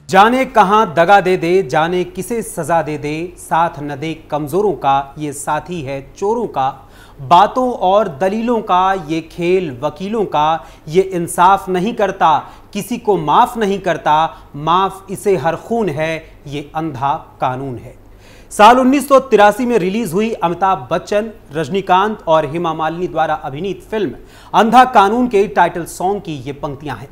जाने कहां दगा दे दे, जाने किसे सजा दे दे, साथ न दे कमजोरों का, ये साथी है चोरों का। बातों और दलीलों का ये खेल वकीलों का, ये इंसाफ नहीं करता, किसी को माफ नहीं करता, माफ इसे हर खून है, ये अंधा कानून है। साल 1983 में रिलीज हुई अमिताभ बच्चन, रजनीकांत और हेमा मालिनी द्वारा अभिनीत फिल्म अंधा कानून के टाइटल सॉन्ग की ये पंक्तियां हैं।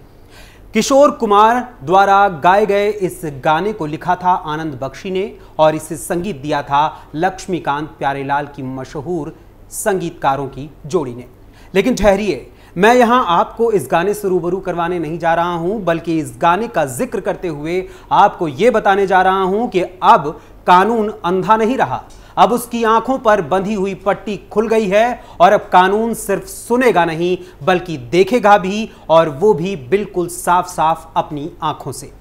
किशोर कुमार द्वारा गाए गए इस गाने को लिखा था आनंद बख्शी ने और इसे संगीत दिया था लक्ष्मीकांत प्यारेलाल की मशहूर संगीतकारों की जोड़ी ने। लेकिन ठहरिए, मैं यहां आपको इस गाने से रूबरू करवाने नहीं जा रहा हूं, बल्कि इस गाने का जिक्र करते हुए आपको यह बताने जा रहा हूं कि अब कानून अंधा नहीं रहा, अब उसकी आंखों पर बंधी हुई पट्टी खुल गई है और अब कानून सिर्फ सुनेगा नहीं बल्कि देखेगा भी, और वो भी बिल्कुल साफ साफ अपनी आंखों से।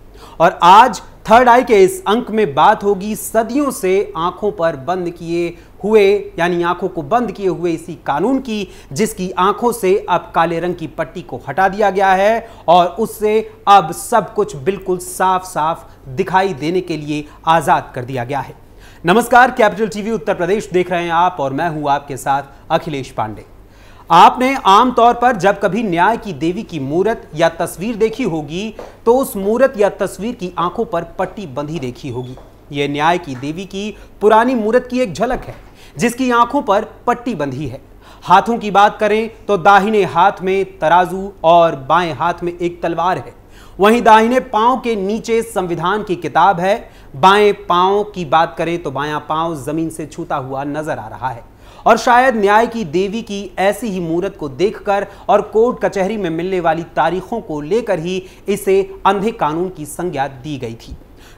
और आज थर्ड आई के इस अंक में बात होगी सदियों से आंखों पर बंद किए हुए, यानी आंखों को बंद किए हुए इसी कानून की, जिसकी आंखों से अब काले रंग की पट्टी को हटा दिया गया है और उससे अब सब कुछ बिल्कुल साफ साफ दिखाई देने के लिए आजाद कर दिया गया है। नमस्कार, कैपिटल टीवी उत्तर प्रदेश देख रहे हैं आप और मैं हूं आपके साथ अखिलेश पांडे। आपने आमतौर पर जब कभी न्याय की देवी की मूर्त या तस्वीर देखी होगी तो उस मूर्त या तस्वीर की आंखों पर पट्टी बंधी देखी होगी। यह न्याय की देवी की पुरानी मूर्त की एक झलक है जिसकी आंखों पर पट्टी बंधी है। हाथों की बात करें तो दाहिने हाथ में तराजू और बाएं हाथ में एक तलवार है। वहीं दाहिने पांव के नीचे संविधान की किताब है। बाएं पांव की बात करें तो बायां पांव जमीन से छूता हुआ नजर आ रहा है। और शायद न्याय की देवी की ऐसी ही मूर्त को देखकर और कोर्ट कचहरी में मिलने वाली तारीखों को लेकर ही इसे अंधे कानून की संज्ञा दी गई थी।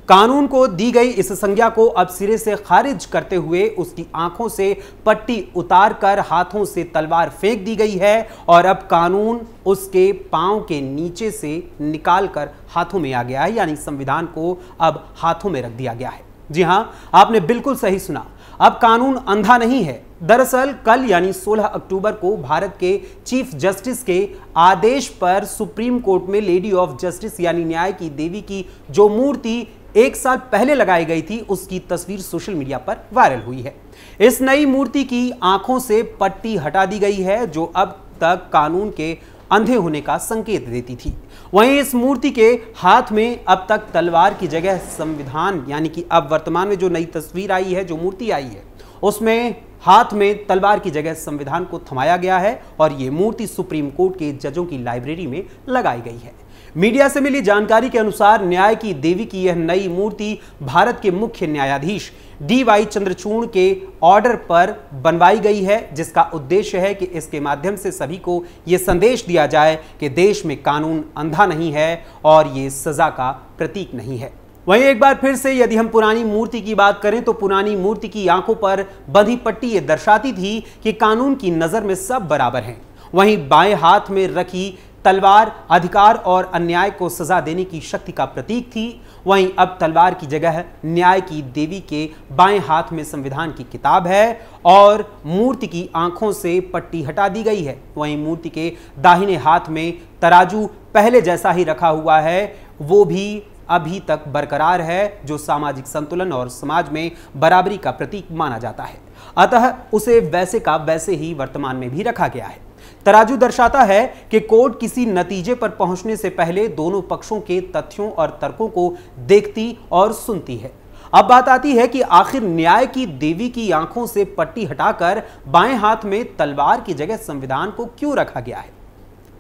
कानून को दी गई इस संज्ञा को अब सिरे से खारिज करते हुए उसकी आंखों से पट्टी उतारकर हाथों से तलवार फेंक दी गई है और अब कानून उसके पांव के नीचे से निकालकर हाथों में आ गया है, यानी संविधान को अब हाथों में रख दिया गया है। जी हां, आपने बिल्कुल सही सुना, अब कानून अंधा नहीं है। दरअसल कल यानी 16 अक्टूबर को भारत के चीफ जस्टिस के आदेश पर सुप्रीम कोर्ट में लेडी ऑफ जस्टिस यानी न्याय की देवी की जो मूर्ति एक साल पहले लगाई गई थी उसकी तस्वीर सोशल मीडिया पर वायरल हुई है। इस नई मूर्ति की आंखों से पट्टी हटा दी गई है जो अब तक कानून के अंधे होने का संकेत देती थी। वहीं इस मूर्ति के हाथ में अब तक तलवार की जगह संविधान, यानी कि अब वर्तमान में जो नई तस्वीर आई है, जो मूर्ति आई है, उसमें हाथ में तलवार की जगह संविधान को थमाया गया है और ये मूर्ति सुप्रीम कोर्ट के जजों की लाइब्रेरी में लगाई गई है। मीडिया से मिली जानकारी के अनुसार न्याय की देवी की यह नई मूर्ति भारत के मुख्य न्यायाधीश DY चंद्रचूड़ के ऑर्डर पर बनवाई गई है, जिसका उद्देश्य है कि इसके माध्यम से सभी को यह संदेश दिया जाए कि देश में कानून अंधा नहीं है और ये सजा का प्रतीक नहीं है। वहीं एक बार फिर से यदि हम पुरानी मूर्ति की बात करें तो पुरानी मूर्ति की आंखों पर बंधी पट्टी ये दर्शाती थी कि कानून की नजर में सब बराबर हैं। वहीं बाएं हाथ में रखी तलवार अधिकार और अन्याय को सजा देने की शक्ति का प्रतीक थी। वहीं अब तलवार की जगह न्याय की देवी के बाएं हाथ में संविधान की किताब है और मूर्ति की आंखों से पट्टी हटा दी गई है। वहीं मूर्ति के दाहिने हाथ में तराजू पहले जैसा ही रखा हुआ है, वो भी अभी तक बरकरार है, जो सामाजिक संतुलन और समाज में बराबरी का प्रतीक माना जाता है। अतः उसे वैसे का वैसे ही वर्तमान में भी रखा गया है। तराजू दर्शाता है कि कोर्ट किसी नतीजे पर पहुंचने से पहले दोनों पक्षों के तथ्यों और तर्कों को देखती और सुनती है। अब बात आती है कि आखिर न्याय की देवी की आंखों से पट्टी हटाकर बाएं हाथ में तलवार की जगह संविधान को क्यों रखा गया है।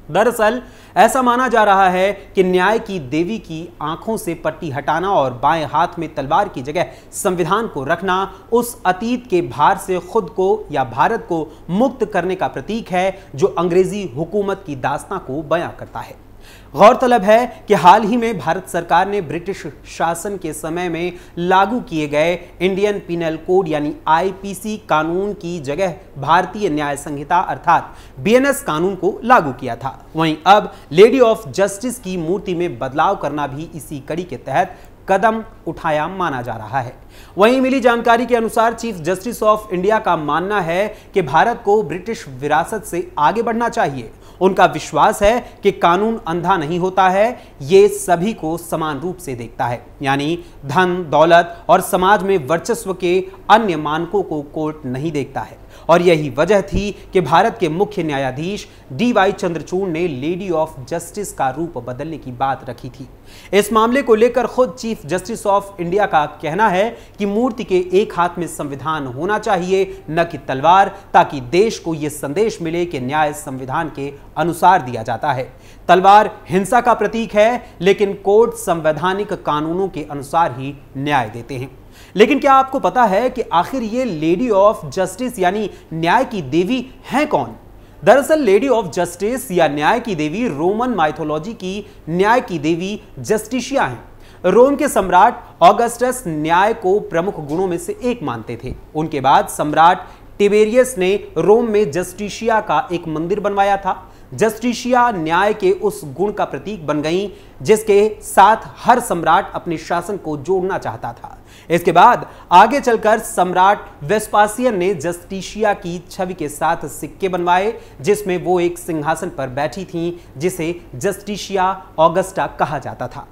दरअसल ऐसा माना जा रहा है कि न्याय की देवी की आंखों से पट्टी हटाना और बाएं हाथ में तलवार की जगह संविधान को रखना उस अतीत के भार से खुद को या भारत को मुक्त करने का प्रतीक है जो अंग्रेजी हुकूमत की दास्तां को बयां करता है। गौरतलब है कि हाल ही में भारत सरकार ने ब्रिटिश शासन के समय में लागू किए गए इंडियन पिनल कोड यानी IPC कानून की जगह भारतीय न्याय संहिता अर्थात BNS कानून को लागू किया था। वहीं अब लेडी ऑफ जस्टिस की मूर्ति में बदलाव करना भी इसी कड़ी के तहत कदम उठाया माना जा रहा है। वहीं मिली जानकारी के अनुसार चीफ जस्टिस ऑफ इंडिया का मानना है कि भारत को ब्रिटिश विरासत से आगे बढ़ना चाहिए। उनका विश्वास है कि कानून अंधा नहीं होता है, ये सभी को समान रूप से देखता है। यानी धन, दौलत और समाज में वर्चस्व के अन्य मानकों को कोर्ट नहीं देखता है। और यही वजह थी कि भारत के मुख्य न्यायाधीश DY चंद्रचूड़ ने लेडी ऑफ जस्टिस का रूप बदलने की बात रखी थी। इस मामले को लेकर खुद चीफ जस्टिस ऑफ इंडिया का कहना है कि मूर्ति के एक हाथ में संविधान होना चाहिए, न कि तलवार, ताकि देश को यह संदेश मिले कि न्याय संविधान के अनुसार दिया जाता है। तलवार हिंसा का प्रतीक है, लेकिन कोर्ट संवैधानिक कानूनों के अनुसार ही न्याय देते हैं। लेकिन क्या आपको पता है कि आखिर ये लेडी ऑफ जस्टिस यानी न्याय की देवी हैं कौन? दरअसल लेडी ऑफ जस्टिस या न्याय की देवी रोमन माइथोलॉजी की न्याय की देवी जस्टिशिया हैं। रोम के सम्राट ऑगस्टस न्याय को प्रमुख गुणों में से एक मानते थे। उनके बाद सम्राट टिबेरियस ने रोम में जस्टिशिया का एक मंदिर बनवाया था। जस्टिशिया न्याय के उस गुण का प्रतीक बन गई जिसके साथ हर सम्राट अपने शासन को जोड़ना चाहता था। इसके बाद आगे चलकर सम्राट वेस्पासियन ने जस्टिशिया की छवि के साथ सिक्के बनवाए जिसमें वो एक सिंहासन पर बैठी थीं, जिसे जस्टिशिया ऑगस्टा कहा जाता था।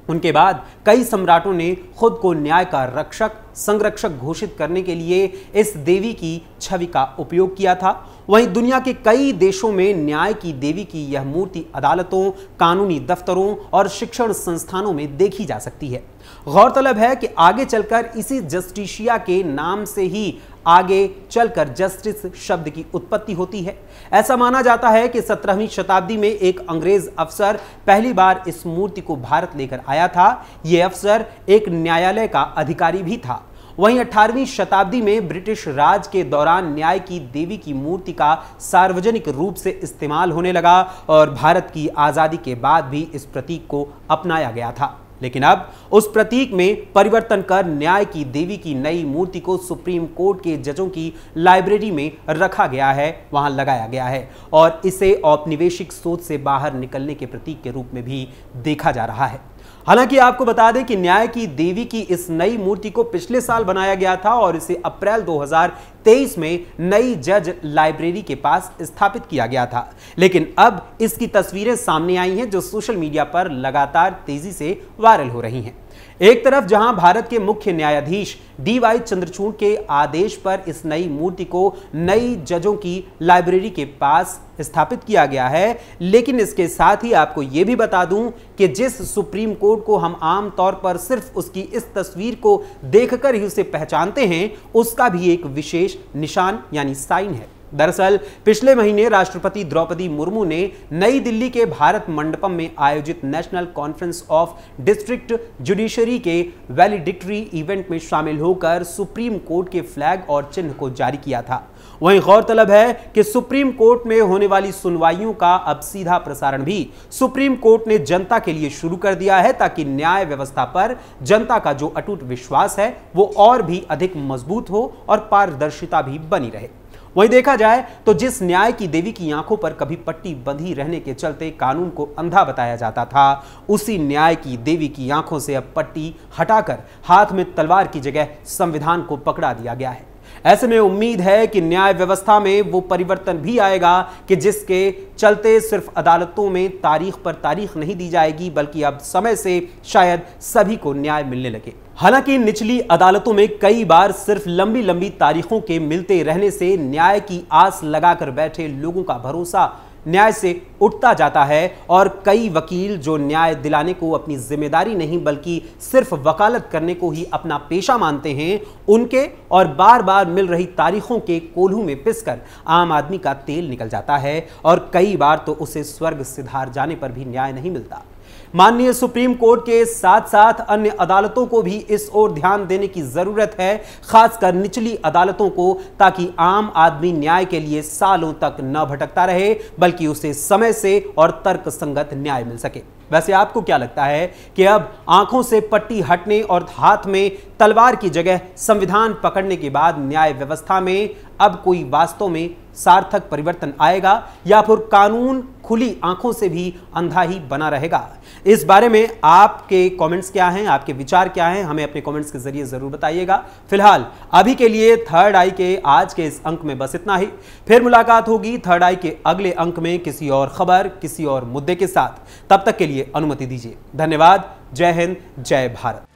उनके बाद कई सम्राटों ने खुद को न्याय का रक्षक, संरक्षक घोषित करने के लिए इस देवी की छवि का उपयोग किया था। वहीं दुनिया के कई देशों में न्याय की देवी की यह मूर्ति अदालतों, कानूनी दफ्तरों और शिक्षण संस्थानों में देखी जा सकती है। गौरतलब है कि आगे चलकर इसी जस्टिशिया के नाम से ही आगे चलकर जस्टिस शब्द की उत्पत्ति होती है। ऐसा माना जाता है कि 17वीं शताब्दी में एक अंग्रेज अफसर पहली बार इस मूर्ति को भारत लेकर आया था। यह अफसर एक न्यायालय का अधिकारी भी था। वहीं 18वीं शताब्दी में ब्रिटिश राज के दौरान न्याय की देवी की मूर्ति का सार्वजनिक रूप से इस्तेमाल होने लगा और भारत की आजादी के बाद भी इस प्रतीक को अपनाया गया था। लेकिन अब उस प्रतीक में परिवर्तन कर न्याय की देवी की नई मूर्ति को सुप्रीम कोर्ट के जजों की लाइब्रेरी में रखा गया है, वहां लगाया गया है और इसे औपनिवेशिक सोच से बाहर निकलने के प्रतीक के रूप में भी देखा जा रहा है। हालांकि आपको बता दें कि न्याय की देवी की इस नई मूर्ति को पिछले साल बनाया गया था और इसे अप्रैल 2023 में नई जज लाइब्रेरी के पास स्थापित किया गया था। लेकिन अब इसकी तस्वीरें सामने आई हैं जो सोशल मीडिया पर लगातार तेजी से वायरल हो रही हैं। एक तरफ जहां भारत के मुख्य न्यायाधीश DY चंद्रचूड़ के आदेश पर इस नई मूर्ति को नई जजों की लाइब्रेरी के पास स्थापित किया गया है, लेकिन इसके साथ ही आपको यह भी बता दूं कि जिस सुप्रीम कोर्ट को हम आम तौर पर सिर्फ उसकी इस तस्वीर को देखकर ही उसे पहचानते हैं, उसका भी एक विशेष निशान यानी साइन है। दरअसल पिछले महीने राष्ट्रपति द्रौपदी मुर्मू ने नई दिल्ली के भारत मंडपम में आयोजित national conference of district judiciary के वैलिडिक्टरी इवेंट में शामिल होकर सुप्रीम कोर्ट के फ्लैग और चिन्ह को जारी किया था। वहीं गौरतलब है कि सुप्रीम कोर्ट में होने वाली सुनवाइयों का अब सीधा प्रसारण भी सुप्रीम कोर्ट ने जनता के लिए शुरू कर दिया है, ताकि न्याय व्यवस्था पर जनता का जो अटूट विश्वास है वो और भी अधिक मजबूत हो और पारदर्शिता भी बनी रहे। वहीं देखा जाए तो जिस न्याय की देवी की आंखों पर कभी पट्टी बंधी रहने के चलते कानून को अंधा बताया जाता था, उसी न्याय की देवी की आंखों से अब पट्टी हटाकर हाथ में तलवार की जगह संविधान को पकड़ा दिया गया है। ऐसे में उम्मीद है कि न्याय व्यवस्था में वो परिवर्तन भी आएगा कि जिसके चलते सिर्फ अदालतों में तारीख पर तारीख नहीं दी जाएगी, बल्कि अब समय से शायद सभी को न्याय मिलने लगे। हालांकि निचली अदालतों में कई बार सिर्फ लंबी लंबी तारीखों के मिलते रहने से न्याय की आस लगाकर बैठे लोगों का भरोसा न्याय से उठता जाता है और कई वकील जो न्याय दिलाने को अपनी जिम्मेदारी नहीं बल्कि सिर्फ वकालत करने को ही अपना पेशा मानते हैं, उनके और बार बार मिल रही तारीखों के कोल्हू में पिसकर आम आदमी का तेल निकल जाता है और कई बार तो उसे स्वर्ग सिधार जाने पर भी न्याय नहीं मिलता। माननीय सुप्रीम कोर्ट के साथ साथ अन्य अदालतों को भी इस ओर ध्यान देने की जरूरत है, खासकर निचली अदालतों को, ताकि आम आदमी न्याय के लिए सालों तक न भटकता रहे बल्कि उसे समय से और तर्कसंगत न्याय मिल सके। वैसे आपको क्या लगता है कि अब आंखों से पट्टी हटने और हाथ में तलवार की जगह संविधान पकड़ने के बाद न्याय व्यवस्था में अब कोई वास्तव में सार्थक परिवर्तन आएगा या फिर कानून खुली आंखों से भी अंधा ही बना रहेगा। इस बारे में आपके कमेंट्स क्या हैं, आपके विचार क्या हैं, हमें अपने कमेंट्स के जरिए जरूर बताइएगा। फिलहाल अभी के लिए थर्ड आई के आज के इस अंक में बस इतना ही। फिर मुलाकात होगी थर्ड आई के अगले अंक में किसी और खबर, किसी और मुद्दे के साथ। तब तक के लिए अनुमति दीजिए। धन्यवाद। जय हिंद, जय भारत।